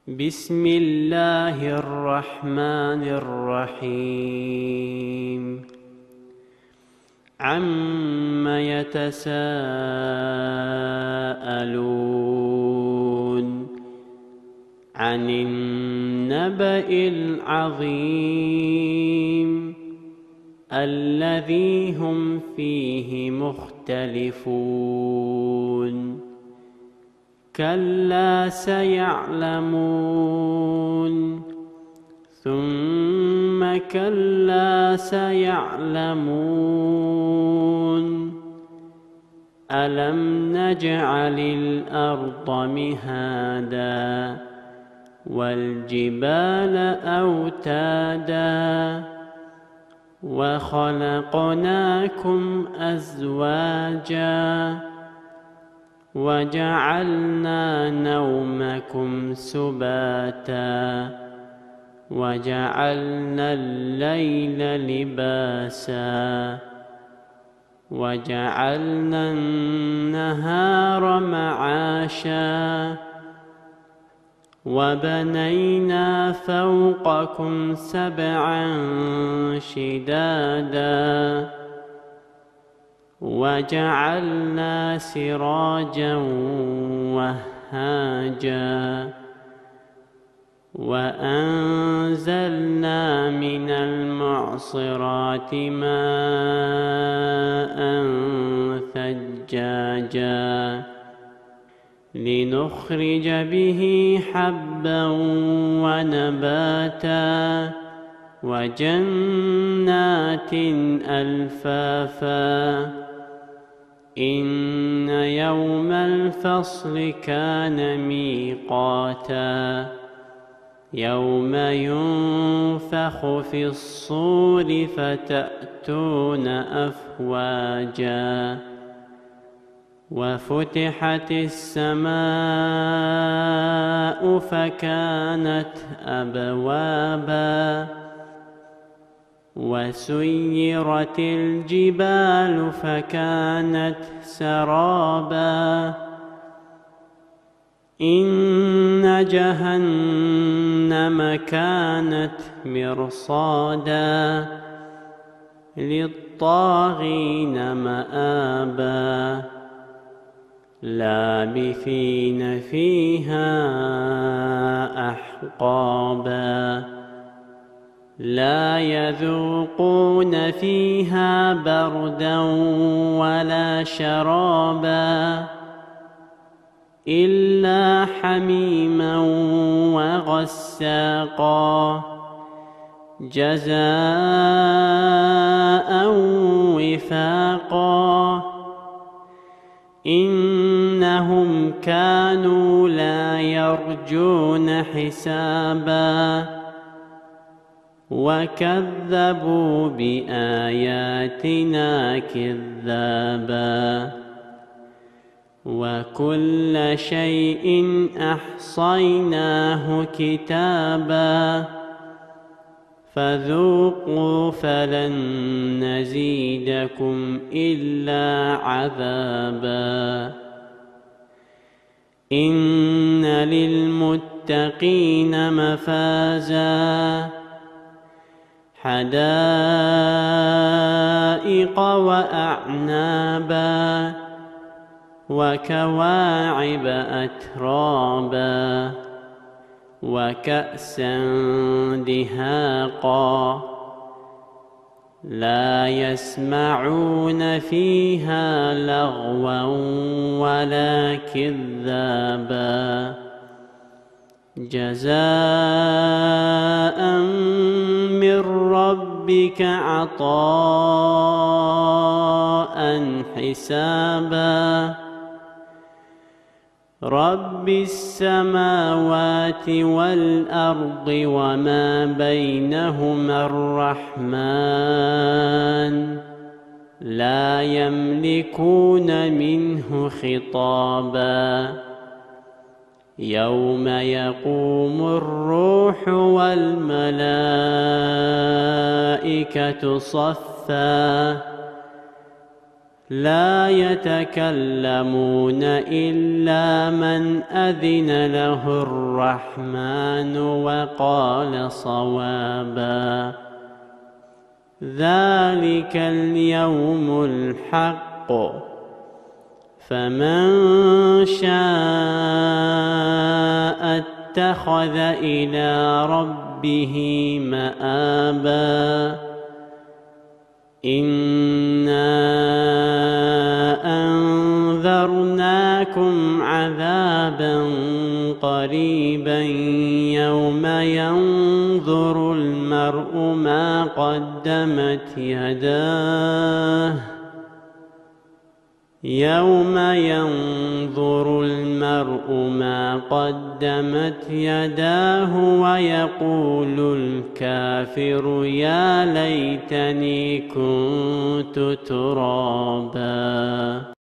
بسم الله الرحمن الرحيم عم يتساءلون عن النبأ العظيم الذي هم فيه مختلفون كلا سيعلمون ثم كلا سيعلمون ألم نجعل الأرض مهادا والجبال أوتادا وخلقناكم أزواجا وجعلنا نومكم سباتا وجعلنا الليل لباسا وجعلنا النهار معاشا وبنينا فوقكم سبعا شدادا وجعلنا سراجا وهاجا وأنزلنا من المعصرات ماء ثجاجا لنخرج به حبا ونباتا وجنات ألفافا إن يوم الفصل كان ميقاتا يوم ينفخ في الصور فتأتون أفواجا وفتحت السماء فكانت أبوابا وسيرت الجبال فكانت سرابا إن جهنم كانت مرصادا للطاغين مآبا لابثين فيها أحقابا لا يذوقون فيها بردا ولا شرابا إلا حميما وغساقا جزاء وفاقا إنهم كانوا لا يرجون حسابا وكذبوا بآياتنا كذابا وكل شيء أحصيناه كتابا فذوقوا فلن نزيدكم إلا عذابا إن للمتقين مفازا حدائق وأعنابا وكواعب أترابا وكأسا دهاقا لا يسمعون فيها لغوا ولا كذابا جزاء من ربك عطاء حسابا رب السماوات والأرض وما بينهما الرحمن لا يملكون منه خطابا يوم يقوم الروح والملائكة صفا لا يتكلمون إلا من أذن له الرحمن وقال صوابا ذلك اليوم الحق فمن شاء اتخذ إلى ربه مآبا إنا أنذرناكم عذابا قريبا يوم ينظر المرء ما قدمت يداه ويقول الكافر يا ليتني كنت ترابا.